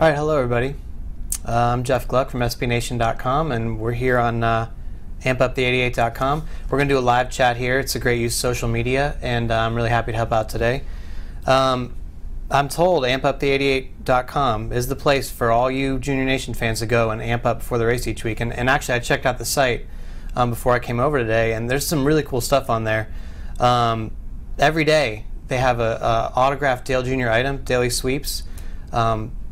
All right, hello everybody. I'm Jeff Gluck from SBNation.com, and we're here on AmpUpThe88.com. We're going to do a live chat here. It's a great use of social media, and I'm really happy to help out today. I'm told AmpUpThe88.com is the place for all you Junior Nation fans to go and amp up before the race each week. And actually, I checked out the site before I came over today, and there's some really cool stuff on there. Every day, they have a autographed Dale Jr. item, daily sweeps.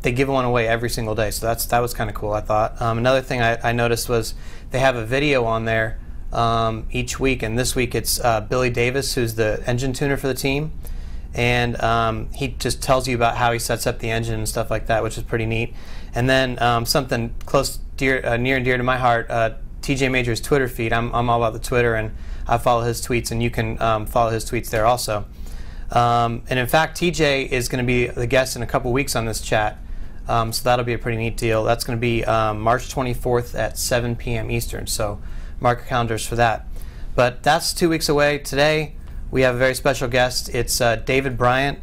They give one away every single day, so that was kind of cool, I thought. Another thing I noticed was they have a video on there each week, and this week it's Billy Davis, who's the engine tuner for the team, and he just tells you about how he sets up the engine and stuff like that, which is pretty neat. And then something close, near and dear to my heart, TJ Major's Twitter feed. I'm all about the Twitter, and I follow his tweets, and you can follow his tweets there also. And in fact, TJ is going to be the guest in a couple weeks on this chat, so that'll be a pretty neat deal. That's going to be March 24th at 7 p.m. Eastern, so mark your calendars for that. But that's 2 weeks away. Today, we have a very special guest. It's David Bryant,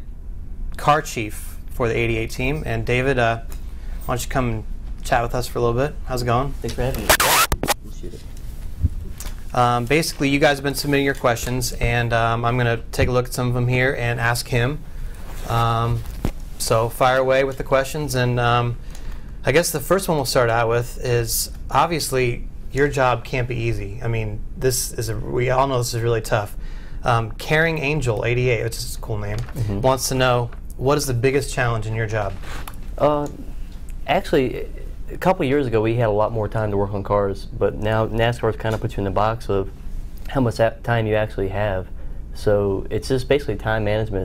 car chief for the 88 team. And David, why don't you come and chat with us for a little bit? How's it going? Thanks for having me. Appreciate it. Basically, you guys have been submitting your questions, and I'm going to take a look at some of them here and ask him. So fire away with the questions, and I guess the first one we'll start out with is, obviously, your job can't be easy. I mean, we all know this is really tough. Caring Angel 88, which is a cool name, wants to know, what is the biggest challenge in your job? Actually, a couple years ago, we had a lot more time to work on cars, but now NASCAR's kind of puts you in the box of how much time you actually have. So it's just basically time management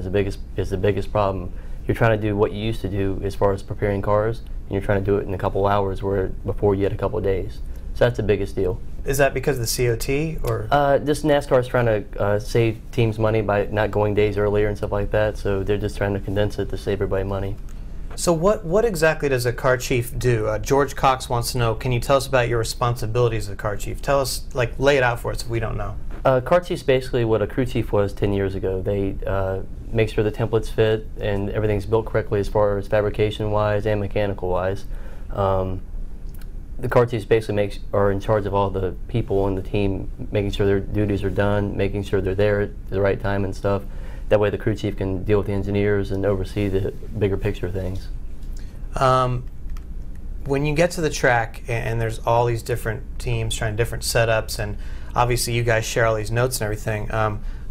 is the biggest problem. You're trying to do what you used to do as far as preparing cars, and you're trying to do it in a couple hours where before you had a couple of days. So that's the biggest deal. Is that because of the COT, or? Just NASCAR's trying to save teams money by not going days earlier and stuff like that. So they're just trying to condense it to save everybody money. So what exactly does a car chief do? George Cox wants to know, can you tell us about your responsibilities as a car chief? Tell us, lay it out for us if we don't know. Car chief's basically what a crew chief was 10 years ago. They make sure the templates fit and everything's built correctly as far as fabrication-wise and mechanical-wise. The car chiefs basically are in charge of all the people on the team, making sure their duties are done, making sure they're there at the right time and stuff. That way the crew chief can deal with the engineers and oversee the bigger picture things. When you get to the track and there's all these different teams trying different setups, and obviously you guys share all these notes and everything,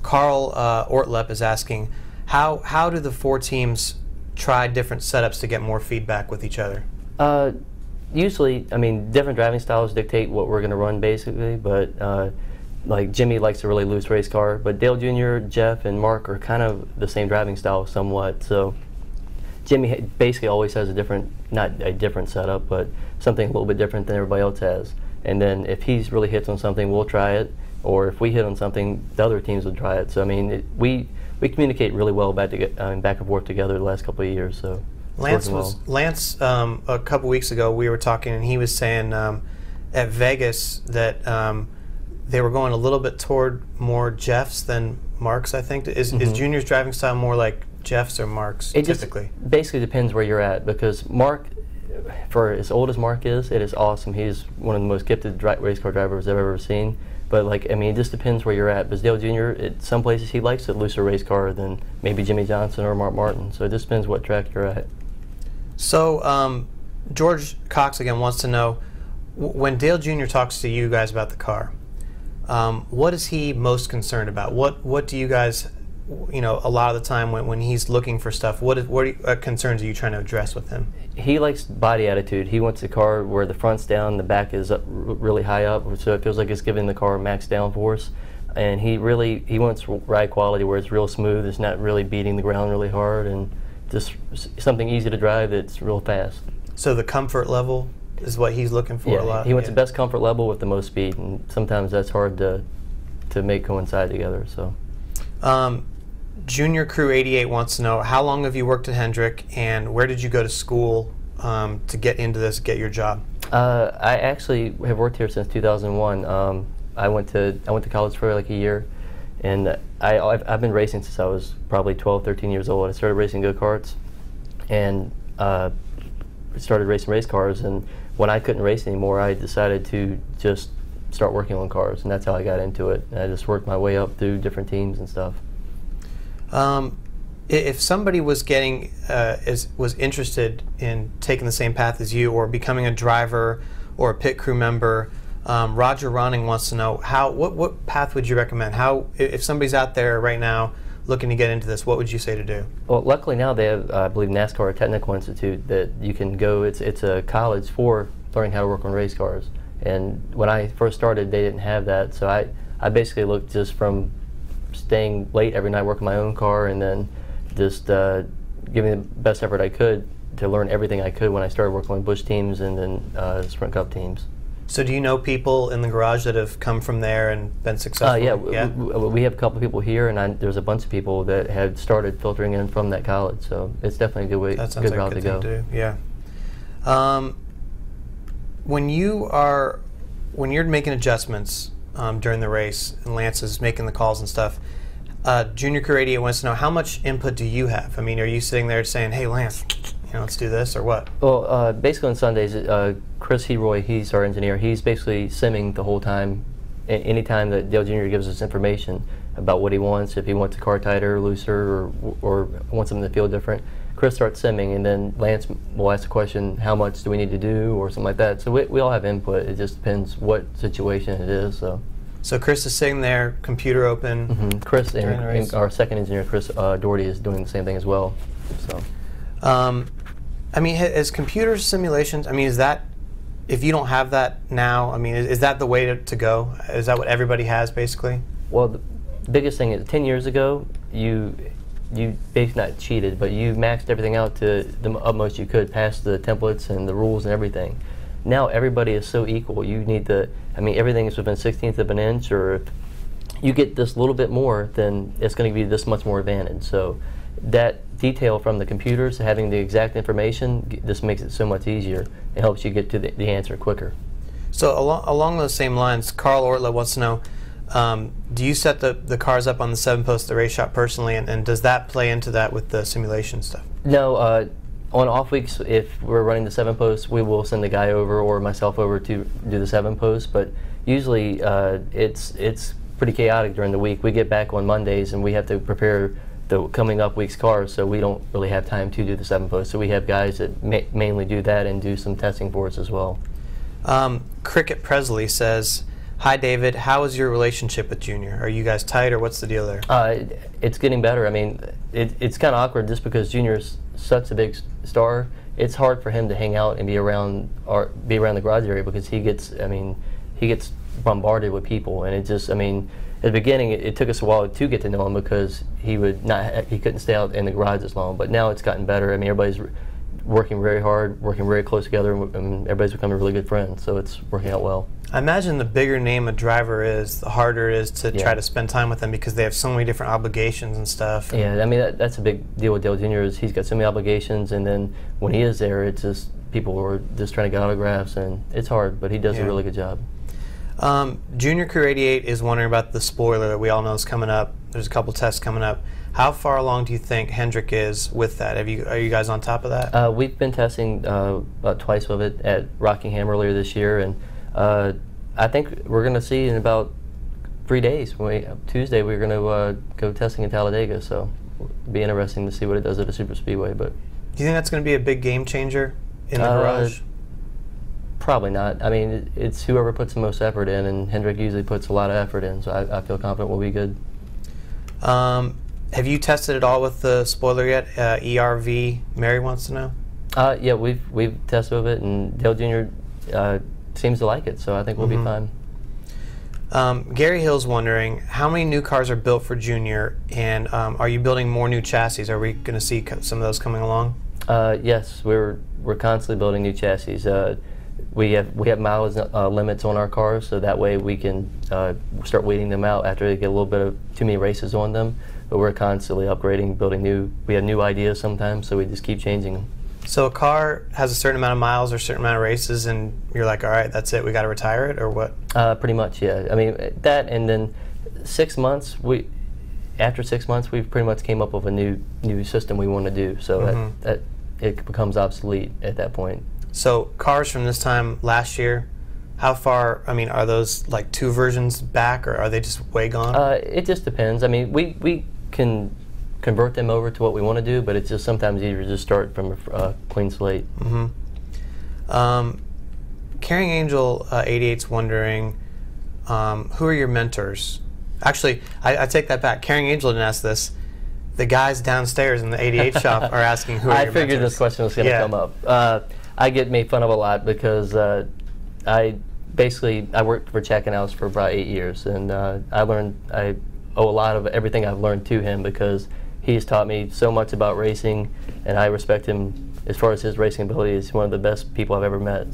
Carl Ortlep is asking, how do the four teams try different setups to get more feedback with each other? Usually, I mean, different driving styles dictate what we're going to run basically, but like Jimmy likes a really loose race car, but Dale Jr., Jeff, and Mark are kind of the same driving style somewhat. So Jimmy basically always has not a different setup, but something a little bit different than everybody else has. And then if he really hits on something, we'll try it, or if we hit on something, the other teams will try it. So I mean, we communicate really well back and forth together the last couple of years. So Lance a couple weeks ago, we were talking, and he was saying at Vegas that they were going a little bit toward more Jeff's than Mark's, I think. Is Junior's driving style more like Jeff's or Mark's typically? Just basically depends where you're at, because Mark, for as old as Mark is, it is awesome. He's one of the most gifted race car drivers I've ever seen. But I mean, it just depends where you're at. Because Dale Jr., at some places he likes a looser race car than maybe Jimmy Johnson or Mark Martin. So it just depends what track you're at. So George Cox again wants to know, when Dale Jr. talks to you guys about the car, what is he most concerned about? What do you guys, a lot of the time when he's looking for stuff, what concerns are you trying to address with him? He likes body attitude. He wants a car where the front's down, the back is up, really high up, so it feels like it's giving the car max downforce. And he wants ride quality where it's real smooth, it's not really beating the ground really hard, and just something easy to drive that's real fast. So the comfort level is what he's looking for a lot? He wants the best comfort level with the most speed, and sometimes that's hard to make coincide together. So. Junior Crew 88 wants to know, how long have you worked at Hendrick, and where did you go to school to get into this, get your job? I actually have worked here since 2001. I went to college for like a year, and I've been racing since I was probably 12, 13 years old. I started racing go-karts, and started racing race cars, and when I couldn't race anymore, I decided to just start working on cars, and that's how I got into it. And I just worked my way up through different teams and stuff. If somebody was getting was interested in taking the same path as you, or becoming a driver or a pit crew member, Roger Ronning wants to know what path would you recommend? If somebody's out there right now looking to get into this, what would you say to do? Well, luckily now they have, I believe, NASCAR Technical Institute that you can go. It's a college for learning how to work on race cars. And when I first started, they didn't have that, so I basically looked just from staying late every night working my own car, and then just giving the best effort I could to learn everything I could when I started working on Busch teams and then Sprint Cup teams. So do you know people in the garage that have come from there and been successful? Yeah. We have a couple of people here, and there's a bunch of people that have started filtering in from that college, so it's definitely a good way, that sounds good route like a to good go. thing to do. Yeah. When you're making adjustments during the race, and Lance is making the calls and stuff, Junior Crew 88 wants to know, how much input do you have? I mean, are you sitting there saying, "Hey, Lance, let's do this," or what? Well, basically on Sundays, Chris Heroy, he's our engineer. He's basically simming the whole time. Anytime that Dale Jr. gives us information about what he wants, if he wants the car tighter, looser, or wants something to feel different, Chris starts simming, and then Lance will ask the question, how much do we need to do, or something like that. So we all have input. It just depends what situation it is. So Chris is sitting there, computer open. Mm-hmm. Chris and our second engineer, Chris Doherty, is doing the same thing as well. So, I mean, as computer simulations, I mean, is that, if you don't have that now, I mean, is that the way to go? Is that what everybody has, basically? Well, the biggest thing is 10 years ago, you basically not cheated, but you maxed everything out to the utmost you could, past the templates and the rules and everything. Now everybody is so equal. You need everything is within 1/16 of an inch, or if you get this little bit more, then it's going to give you this much more advantage. So that detail from the computers, having the exact information, this makes it so much easier. It helps you get to the answer quicker. So along those same lines, Carl Ortla wants to know, do you set the cars up on the 7-post at the race shop personally, and does that play into that with the simulation stuff? No. On off weeks, if we're running the 7-post, we will send the guy over or myself over to do the 7-post, but usually it's pretty chaotic during the week. We get back on Mondays and we have to prepare the coming up week's cars, so we don't really have time to do the 7-post. So we have guys that mainly do that and do some testing for us as well. Cricket Presley says, "Hi David, how is your relationship with Junior? Are you guys tight, or what's the deal there?" It's getting better. I mean, it's kind of awkward just because Junior's such a big star. It's hard for him to hang out and be around the garage area because he gets bombarded with people, and at the beginning it took us a while to get to know him because he couldn't stay out in the garage as long. But now it's gotten better. I mean, everybody's working very hard, working very close together, and everybody's becoming really good friends. So it's working out well. I imagine the bigger name a driver is, the harder it is to try to spend time with them because they have so many different obligations and stuff. Yeah, I mean, that's a big deal with Dale Jr. is he's got so many obligations, and then when he is there, it's just people are just trying to get autographs, and it's hard, but he does a really good job. Junior Crew 88 is wondering about the spoiler that we all know is coming up. There's a couple tests coming up. How far along do you think Hendrick is with that? Are you guys on top of that? We've been testing about twice of it at Rockingham earlier this year, and I think we're going to see in about 3 days. Tuesday we're going to go testing in Talladega, so it'll be interesting to see what it does at a super speedway. But do you think that's going to be a big game changer in the garage? Probably not. I mean, it's whoever puts the most effort in, and Hendrick usually puts a lot of effort in, so I feel confident we'll be good. Have you tested it all with the spoiler yet? ERV, Mary wants to know. Yeah, we've tested with it, and Dale Jr. Seems to like it, so I think we'll be fine. Gary Hill's wondering, how many new cars are built for Junior, and are you building more new chassis? Are we going to see some of those coming along? Yes, we're constantly building new chassis. We have mileage limits on our cars, so that way we can start weeding them out after they get a little bit of too many races on them. But we're constantly upgrading, building new. We have new ideas sometimes, so we just keep changing them. So a car has a certain amount of miles or a certain amount of races, and you're like, all right, that's it, we got to retire it, or what? Pretty much, yeah. I mean, that, and then 6 months, after 6 months, we've pretty much came up with a new system we want to do. So it becomes obsolete at that point. So cars from this time last year, how far, I mean, are those like 2 versions back, or are they just way gone? It just depends. I mean, we can convert them over to what we want to do, but it's just sometimes easier to just start from a clean slate. Carrying Angel 88's wondering, who are your mentors? Actually, I take that back. Carrying Angel didn't ask this. The guys downstairs in the 88 shop are asking who are your mentors. I figured this question was going to come up. I get made fun of a lot because I worked for Check and House for about 8 years, and I owe a lot of everything I've learned to him because he's taught me so much about racing, and I respect him as far as his racing ability. He's one of the best people I've ever met.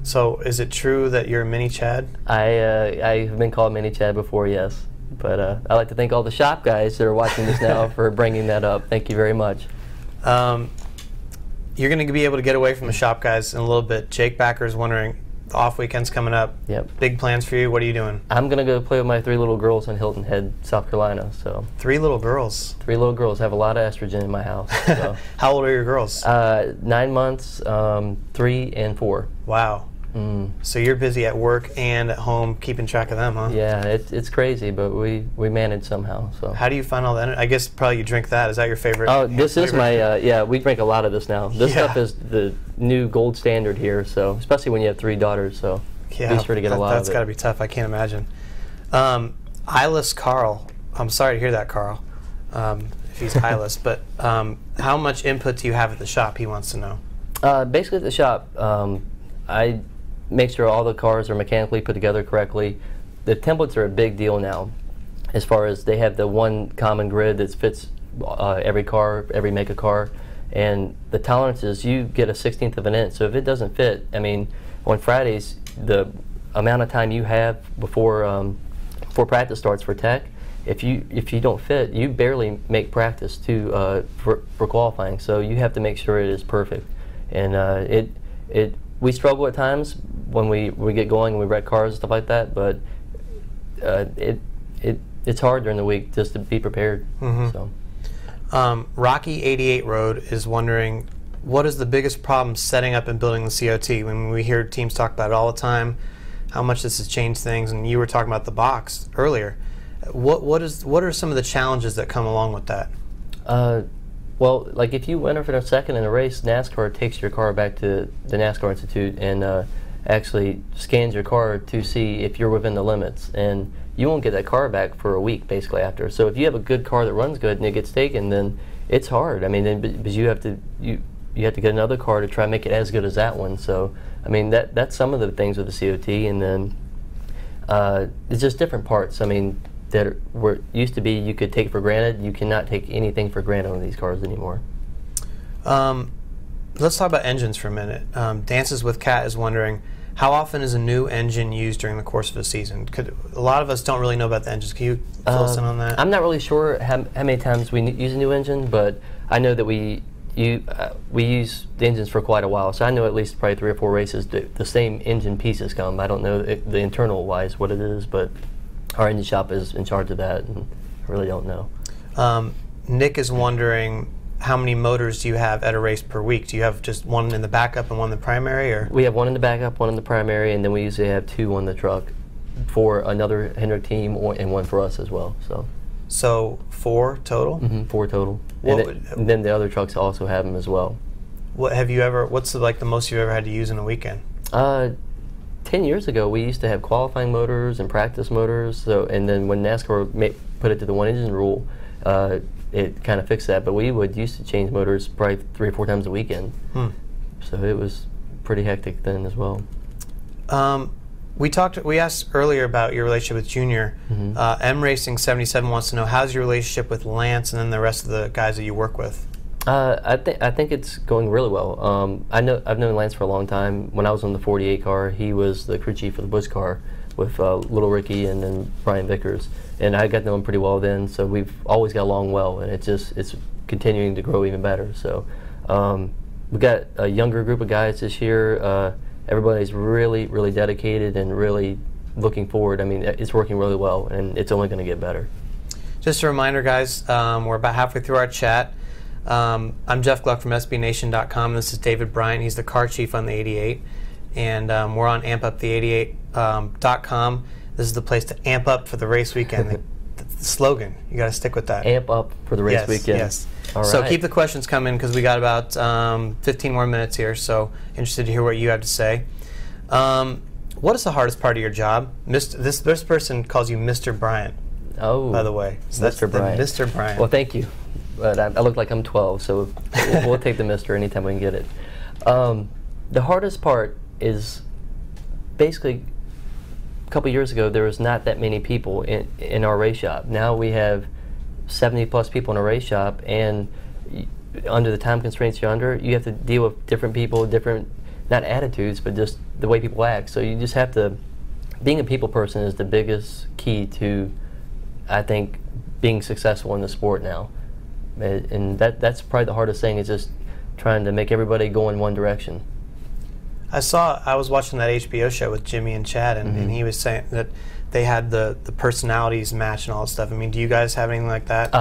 So is it true that you're a mini Chad? I have been called mini Chad before, yes. But I like to thank all the shop guys that are watching this now for bringing that up. Thank you very much. You're going to be able to get away from the shop guys in a little bit. Jake Backer's wondering, the off weekend's coming up. Yep. Big plans for you. What are you doing? I'm going to go play with my 3 little girls in Hilton Head, South Carolina. 3 little girls? 3 little girls. Have a lot of estrogen in my house. So. How old are your girls? 9 months, 3 and 4. Wow. So you're busy at work and at home keeping track of them, huh? Yeah, it's crazy, but we manage somehow. So how do you find all that energy? I guess probably you drink that. Is that your favorite? Oh, this is my yeah. We drink a lot of this now. This stuff is the new gold standard here. So especially when you have 3 daughters. So be sure to get a lot of it. That's got to be tough. I can't imagine. Eyeless Carl. I'm sorry to hear that, Carl. If he's eyeless, but how much input do you have at the shop? He wants to know. Basically, at the shop, I make sure all the cars are mechanically put together correctly. The templates are a big deal now, as far as they have the one common grid that fits every car, every make of car, and the tolerances, you get a 1/16 of an inch. So if it doesn't fit, I mean, on Fridays, the amount of time you have before practice starts for tech, if you don't fit, you barely make practice for qualifying. So you have to make sure it is perfect, and we struggle at times when we get going and we wreck cars and stuff like that, but it's hard during the week just to be prepared. So. Rocky 88 Road is wondering, what is the biggest problem setting up and building the COT? When we hear teams talk about it all the time, how much this has changed things, and you were talking about the box earlier. What are some of the challenges that come along with that? Well, like if you enter for a second in a race, NASCAR takes your car back to the NASCAR Institute and actually scans your car to see if you're within the limits, and you won't get that car back for a week basically after. So if you have a good car that runs good and it gets taken, then it's hard. I mean, because you have to get another car to try and make it as good as that one. So I mean, that's some of the things with the COT, and then it's just different parts. I mean, that were used to be you could take for granted. You cannot take anything for granted on these cars anymore. Let's talk about engines for a minute. Dances with Cat is wondering, how often is a new engine used during the course of a season? A lot of us don't really know about the engines. Can you fill us in on that? I'm not really sure how many times we use a new engine, but I know that we use the engines for quite a while. So I know at least probably 3 or 4 races the same engine pieces come. I don't know the internal wise what it is, but our engine shop is in charge of that, and I really don't know. Nick is wondering, how many motors do you have at a race per week? Do you have just one in the backup and one in the primary, or? We have one in the backup, one in the primary, and then we usually have 2 on the truck for another Hendrick team and one for us as well. So 4 total? 4 total. And then the other trucks also have them as well. What's the most you've ever had to use in a weekend? 10 years ago, we used to have qualifying motors and practice motors. And then when NASCAR put it to the 1 engine rule, it kind of fixed that. But we would used to change motors probably 3 or 4 times a weekend. So it was pretty hectic then as well. We asked earlier about your relationship with Junior. M Racing 77 wants to know, how's your relationship with Lance and then the rest of the guys that you work with? I think it's going really well. I've known Lance for a long time. When I was on the 48 car, he was the crew chief for the Busch car with Little Ricky and then Brian Vickers, and I got to know him pretty well then. So we've always got along well, and it's continuing to grow even better. So we got a younger group of guys this year. Everybody's really, really dedicated and really looking forward. I mean, it's working really well, and it's only going to get better. Just a reminder, guys, we're about halfway through our chat. I'm Jeff Gluck from SBNation.com. This is David Bryant. He's the car chief on the 88. And we're on ampupthe88.com. This is the place to amp up for the race weekend. The slogan, you got to stick with that. Amp up for the race weekend. Yes. All right. So keep the questions coming because we got about 15 more minutes here. So interested to hear what you have to say. What is the hardest part of your job? This person calls you Mr. Bryant. Oh, by the way, so Mr. Bryant. Mr. Bryant. Well, thank you. But I look like I'm 12, so we'll take the Mr. anytime we can get it. The hardest part is basically a couple years ago there was not that many people in our race shop. Now we have 70 plus people in a race shop, and under the time constraints you're under, you have to deal with different people, different, not attitudes, but just the way people act. So you just have to, being a people person is the biggest key to, I think, being successful in the sport now. And that's probably the hardest thing, is just trying to make everybody go in one direction. I was watching that HBO show with Jimmy and Chad, and he was saying that they had the personalities match and all that stuff. I mean, do you guys have anything like that?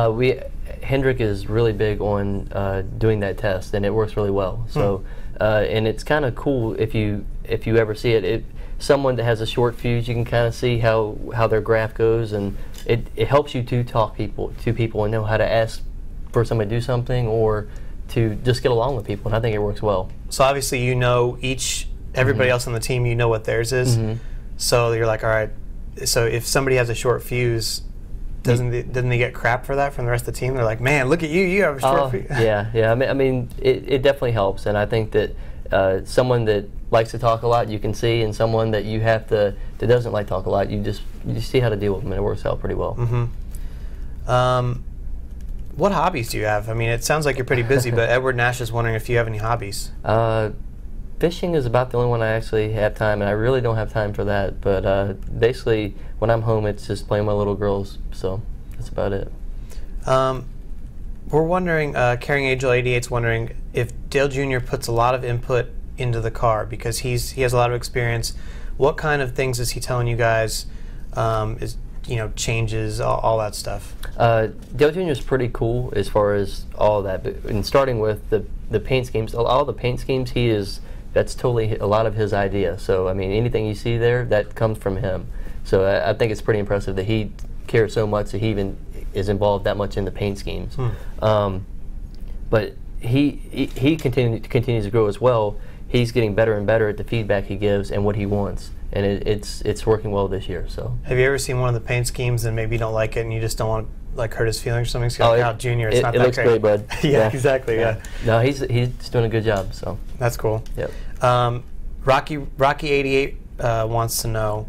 Hendrick is really big on doing that test, and it works really well. So, and it's kind of cool if you ever see it. Someone that has a short fuse, you can kind of see how their graph goes, and it helps you to talk to people and know how to ask for somebody to do something or to just get along with people, and I think it works well. So obviously you know everybody else on the team, you know what theirs is, so you're like, all right, so if somebody has a short fuse, doesn't they get crap for that from the rest of the team? They're like, man, look at you, you have a short fuse. Yeah. I mean, it definitely helps, and I think that someone that likes to talk a lot, you can see, and someone that that doesn't like to talk a lot, you see how to deal with them, and it works out pretty well. What hobbies do you have? I mean, it sounds like you're pretty busy, but Edward Nash is wondering if you have any hobbies. Fishing is about the only one I actually have time, and I really don't have time for that. But basically, when I'm home, it's just playing with my little girls, so that's about it. We're wondering, Carrying Angel 88's wondering if Dale Jr. puts a lot of input into the car because he has a lot of experience. What kind of things is he telling you guys? Changes, all that stuff. Dale Jr. is pretty cool as far as all that, and starting with the paint schemes, all the paint schemes that's totally a lot of his idea. So I mean, anything you see there, that comes from him. So I think it's pretty impressive that he cares so much that he even is involved that much in the paint schemes. But he continues to grow as well. He's getting better and better at the feedback he gives and what he wants, and it's working well this year. So, have you ever seen one of the paint schemes and maybe you don't like it and you just don't want to hurt his feelings or something? So Junior, it's not that looks great, bud. yeah, exactly. Yeah. No, he's doing a good job. So that's cool. Yep. Rocky 88 wants to know.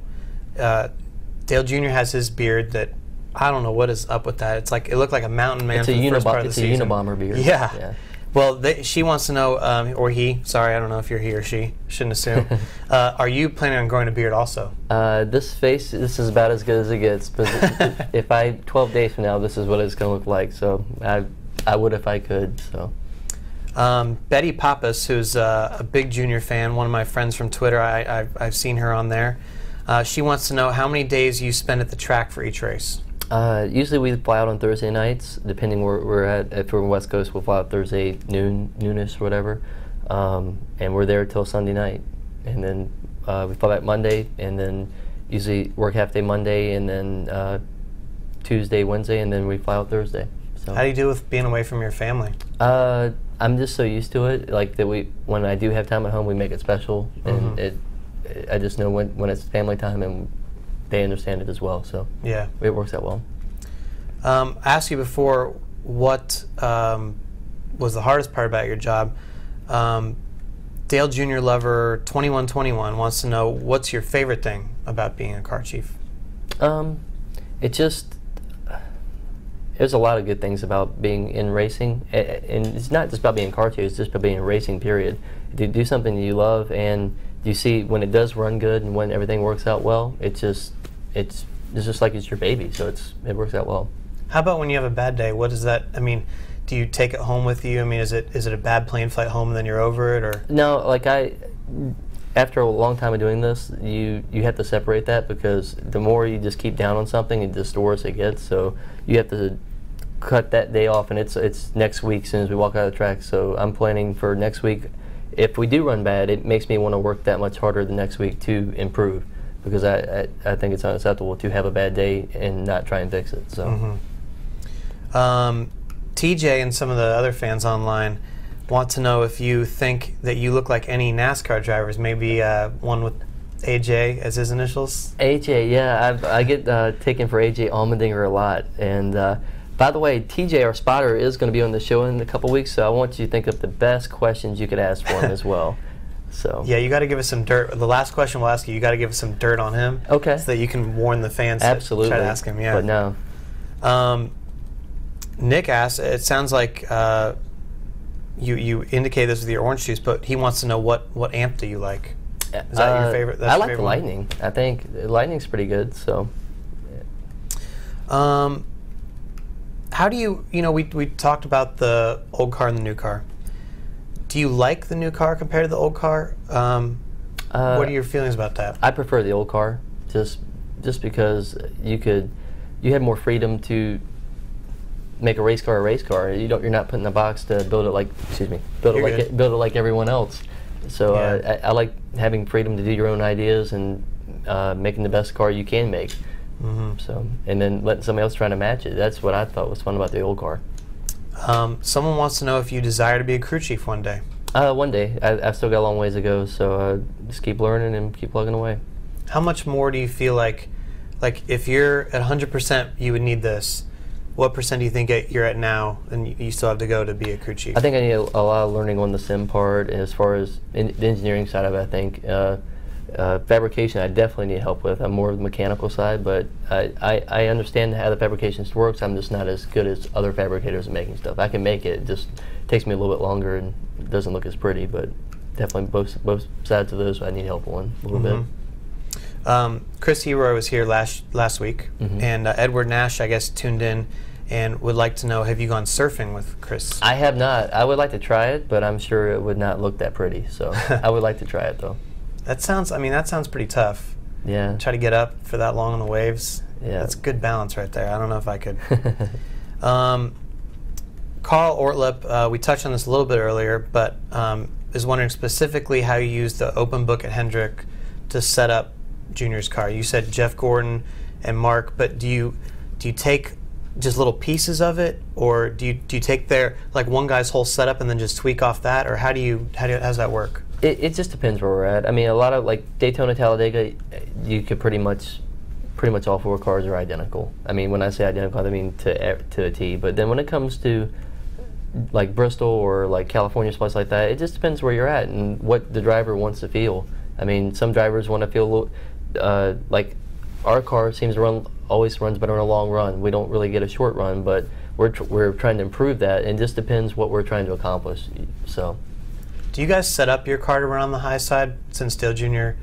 Dale Jr. has his beard that I don't know what is up with that. It looked like a mountain man. It's a Unabomber beard. Yeah. Well, she wants to know, or he, sorry, I don't know if you're he or she, shouldn't assume. Are you planning on growing a beard also? This is about as good as it gets. But if 12 days from now, this is what it's going to look like. So I would if I could. So. Betty Pappas, who's a big Junior fan, one of my friends from Twitter, I've seen her on there. She wants to know how many days you spend at the track for each race. Usually we fly out on Thursday nights, depending where we're at. If we're West Coast, we'll fly out Thursday noonish or whatever, and we're there till Sunday night. And then we fly back Monday, and then usually work half day Monday, and then Tuesday, Wednesday, and then we fly out Thursday. So. How do you deal with being away from your family? I'm just so used to it, like that when I do have time at home, we make it special, and I just know when it's family time, and they understand it as well, so yeah, it works out well. I asked you before what was the hardest part about your job. Dale Jr. Lover 2121 wants to know what's your favorite thing about being a car chief. There's a lot of good things about being in racing, and it's not just about being car chief, it's just about being in racing, period. To do something you love, and you see when it does run good and when everything works out well, it's just like it's your baby, so it works out well. How about when you have a bad day? What does that, I mean, do you take it home with you? I mean, is it a bad plane flight home and then you're over it, or? No, after a long time of doing this, you have to separate that, because the more you just keep down on something, the worse it gets. So you have to cut that day off, and it's next week as soon as we walk out of the track. So I'm planning for next week. If we do run bad, it makes me want to work that much harder the next week to improve, because I think it's unacceptable to have a bad day and not try and fix it. So. TJ and some of the other fans online want to know if you think that you look like any NASCAR drivers, maybe one with AJ as his initials. AJ, yeah, I get taken for AJ Allmendinger a lot. And by the way, TJ, our spotter, is going to be on the show in a couple weeks, so I want you to think of the best questions you could ask for him as well. So yeah, you got to give us some dirt. The last question we'll ask you, you got to give us some dirt on him. Okay. So that you can warn the fans. Absolutely. To try to ask him. Yeah. But no. Nick asks, it sounds like you indicate this with your orange juice, but he wants to know what amp do you like? Is that your favorite? I like the Lightning. I think the Lightning's pretty good. So. How do you we talked about the old car and the new car. Do you like the new car compared to the old car? What are your feelings about that? I prefer the old car, just because you had more freedom to make a race car a race car. You're not put in a box to build it like build it like everyone else. So yeah. I like having freedom to do your own ideas and making the best car you can make. Mm-hmm. So, and then letting somebody else try to match it. That's what I thought was fun about the old car. Someone wants to know if you desire to be a crew chief one day. One day. I've still got a long ways to go, so just keep learning and keep plugging away. How much more do you feel like if you're at 100%, you would need this? What percent do you think you're at now, and you still have to go to be a crew chief? I think I need a lot of learning on the sim part, and as far as the engineering side of it, I think. Fabrication I definitely need help with. I'm more of the mechanical side, but I understand how the fabrication works. I'm just not as good as other fabricators at making stuff. I can make it, just takes me a little bit longer and doesn't look as pretty, but definitely both sides of those I need help on a little bit. Chris Heroy was here last week, and Edward Nash, I guess, tuned in and would like to know, have you gone surfing with Chris? I have not. I would like to try it, but I'm sure it would not look that pretty, so I would like to try it though. That sounds pretty tough. Yeah. Try to get up for that long on the waves. Yeah. That's good balance right there. I don't know if I could. Carl Ortlip, we touched on this a little bit earlier, but is wondering specifically how you use the open book at Hendrick to set up Junior's car. You said Jeff Gordon and Mark, but do you take just little pieces of it, or do you take like one guy's whole setup and then just tweak off that, or how does that work? It just depends where we're at. I mean, a lot of like Daytona, Talladega, you could pretty much all four cars are identical. I mean, when I say identical, I mean to a T. But then when it comes to like Bristol or like California, spots like that, it just depends where you're at and what the driver wants to feel. I mean, some drivers want to feel like our car seems to always runs better in a long run. We don't really get a short run, but we're trying to improve that, and it just depends what we're trying to accomplish. So. Do you guys set up your car to run on the high side, since Dale Jr.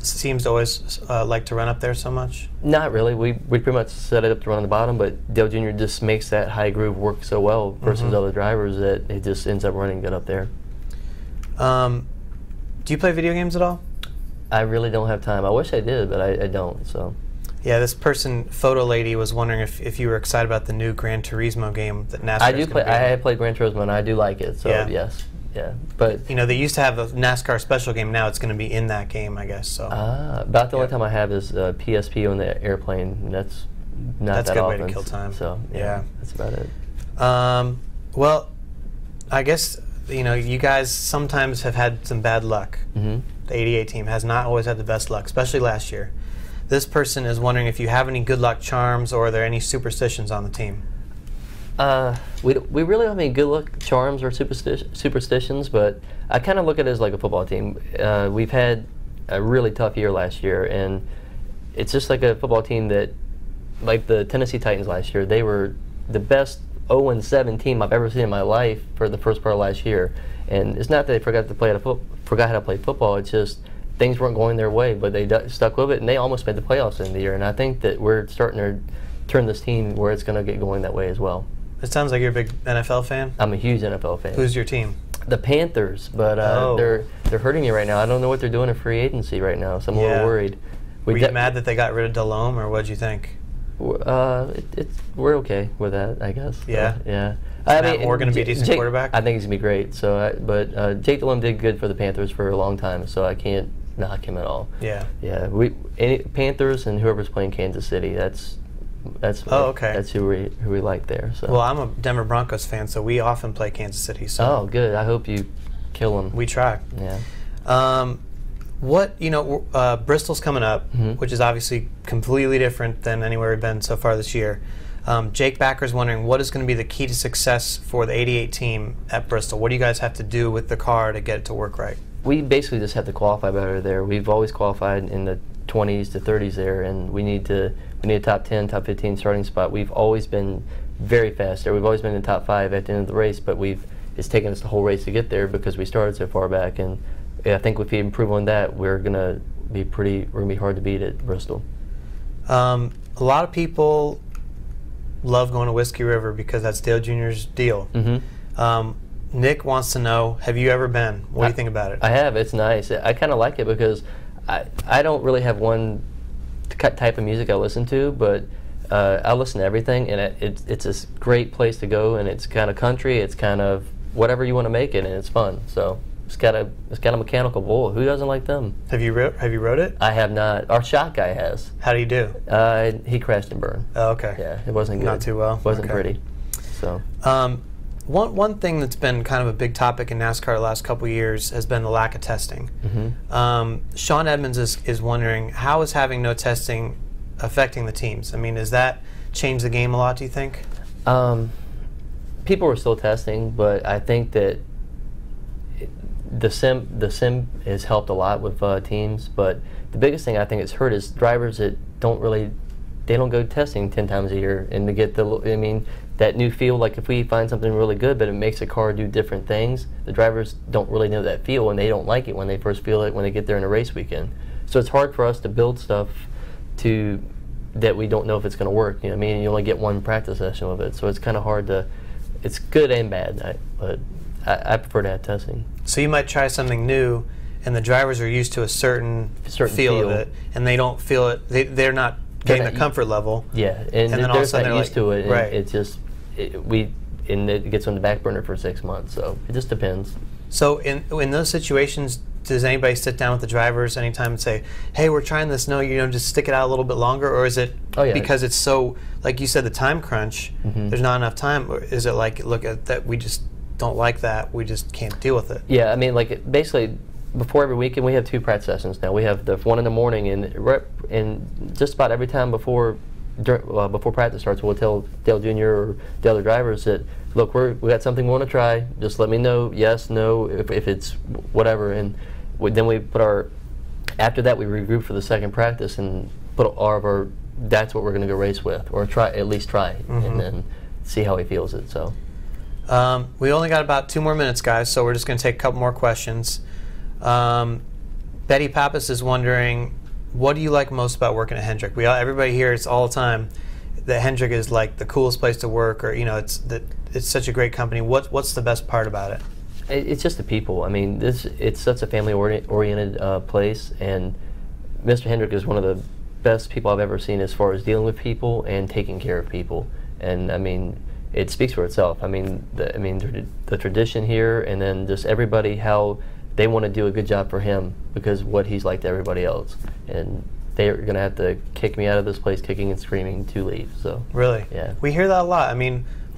seems to always like to run up there so much? Not really. We pretty much set it up to run on the bottom, but Dale Jr. just makes that high groove work so well versus other drivers that it just ends up running good up there. Do you play video games at all? I really don't have time. I wish I did, but I don't. So. Yeah, this person, Photo Lady, was wondering if you were excited about the new Gran Turismo game that NASCAR I do play. I have played Gran Turismo, and I do like it. So yeah. Yes. Yeah, but they used to have a NASCAR special game. Now it's going to be in that game, I guess. So about the only time I have is PSP on the airplane. And that's not that often. That's a good way to kill time. So yeah, that's about it. Well, I guess you guys sometimes have had some bad luck. The 88 team has not always had the best luck, especially last year. This person is wondering if you have any good luck charms, or are there any superstitions on the team? We really don't have any good luck charms or superstitions, but I kind of look at it as like a football team. We've had a really tough year last year, and it's just like a football team that, like the Tennessee Titans last year, they were the best 0-7 team I've ever seen in my life for the first part of last year. And it's not that they forgot how to play football. It's just things weren't going their way, but they stuck with it, and they almost made the playoffs in the year. And I think that we're starting to turn this team where it's going to get going that way as well. It sounds like you're a big NFL fan. I'm a huge NFL fan. Who's your team? The Panthers, but they're hurting me right now. I don't know what they're doing in free agency right now, so I'm a little worried. Were you mad that they got rid of Delhomme, or what did you think? We're okay with that, I guess. Yeah. So, yeah. I mean, we're going to be a decent Jake, quarterback. I think he's gonna be great. So, but Jake Delhomme did good for the Panthers for a long time, so I can't knock him at all. Yeah. Yeah. Panthers and whoever's playing Kansas City. That's okay. That's who we like there. So. Well, I'm a Denver Broncos fan, so we often play Kansas City. So. Oh, good. I hope you kill them. We try. Yeah. Bristol's coming up, which is obviously completely different than anywhere we've been so far this year. Jake Backer's wondering what is going to be the key to success for the 88 team at Bristol. What do you guys have to do with the car to get it to work right? We basically just have to qualify better there. We've always qualified in the 20s to 30s there, and we need a top 10, top 15 starting spot. We've always been very fast there. We've always been in the top 5 at the end of the race, but it's taken us the whole race to get there because we started so far back. And I think if we improve on that, we're gonna be hard to beat at Bristol. A lot of people love going to Whiskey River because that's Dale Jr.'s deal. Nick wants to know, have you ever been? What do you think about it? I have. It's nice. I kind of like it because I don't really have one type of music I listen to, but I listen to everything, and it's a great place to go, and it's kind of country. It's kind of whatever you want to make it, and it's fun. So it's got a mechanical bull. Who doesn't like them? Have you rode it? I have not. Our shot guy has. How do you do? He crashed and burned. Oh, okay. Yeah, it wasn't good. Not too well. It wasn't okay. pretty. So. One thing that's been kind of a big topic in NASCAR the last couple of years has been the lack of testing. Sean Edmonds is wondering, how is having no testing affecting the teams? I mean, does that change the game a lot, do you think? People are still testing, but I think that the sim has helped a lot with teams. But the biggest thing I think it's hurt is drivers that don't go testing 10 times a year, and to get that new feel. Like if we find something really good, but it makes a car do different things, the drivers don't really know that feel, and they don't like it when they first feel it when they get there in a race weekend. So it's hard for us to build stuff that we don't know if it's going to work. You only get one practice session with it, so it's kind of hard to. It's good and bad, but I prefer to have testing. So you might try something new, and the drivers are used to a certain feel of it, and they don't feel it. They're not getting the comfort level. Yeah, and then all of a sudden they're used to it, and right. It's just it gets on the back burner for 6 months. So it just depends. So in those situations, does anybody sit down with the drivers anytime and say, "Hey, we're trying this. No, just stick it out a little bit longer," or is it because it's so, like you said, the time crunch? There's not enough time, or is it like, look at that, we just don't like that, we just can't deal with it? Yeah, basically before every weekend we have 2 practice sessions now. We have the one in the morning, and just about every time before practice starts, we'll tell Dale Jr. or the other drivers that, look, we got something we want to try. Just let me know, yes, no, if it's whatever. And then after that we regroup for the second practice and put all of our, that's what we're going to go race with, or at least try, and then see how he feels it. So. We only got about 2 more minutes, guys, so we're just going to take a couple more questions. Betty Pappas is wondering, what do you like most about working at Hendrick? Everybody hears all the time that Hendrick is like the coolest place to work, or it's such a great company. What's the best part about it? It's just the people. It's such a family-oriented place, and Mr. Hendrick is one of the best people I've ever seen as far as dealing with people and taking care of people. And it speaks for itself. The tradition here, and then just everybody, how they want to do a good job for him because what he's like to everybody else, and they're going to have to kick me out of this place kicking and screaming to leave. So really, yeah, we hear that a lot.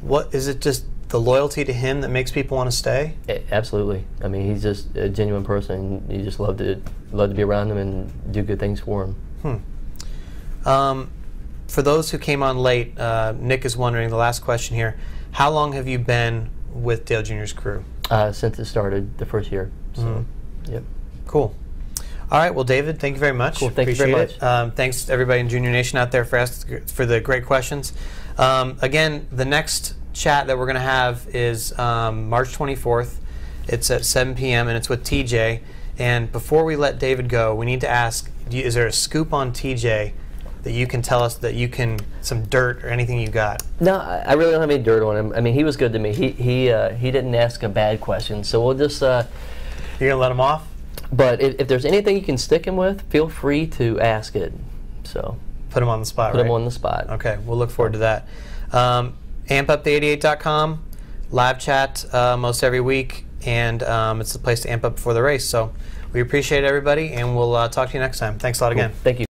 What is it? Just the loyalty to him that makes people want to stay? Absolutely. He's just a genuine person. You just love to be around him and do good things for him. For those who came on late, Nick is wondering, the last question here, how long have you been with Dale Jr.'s crew? Since it started, the first year. So, yep. Cool. All right. Well, David, thank you very much. Cool. Thank you very much. Thanks to everybody in Junior Nation out there for the great questions. Again, the next chat that we're going to have is March 24th. It's at 7 p.m. and it's with TJ. And before we let David go, we need to ask, is there a scoop on TJ that you can tell us, some dirt or anything you got? No, I really don't have any dirt on him. He was good to me. He didn't ask a bad question, so we'll just. You're gonna let him off? But if there's anything you can stick him with, feel free to ask it. So Put them on the spot, Put them on the spot. Okay, we'll look forward to that. AmpUpThe88.com, live chat most every week, and it's the place to amp up before the race. So we appreciate everybody, and we'll talk to you next time. Thanks a lot again. Thank you.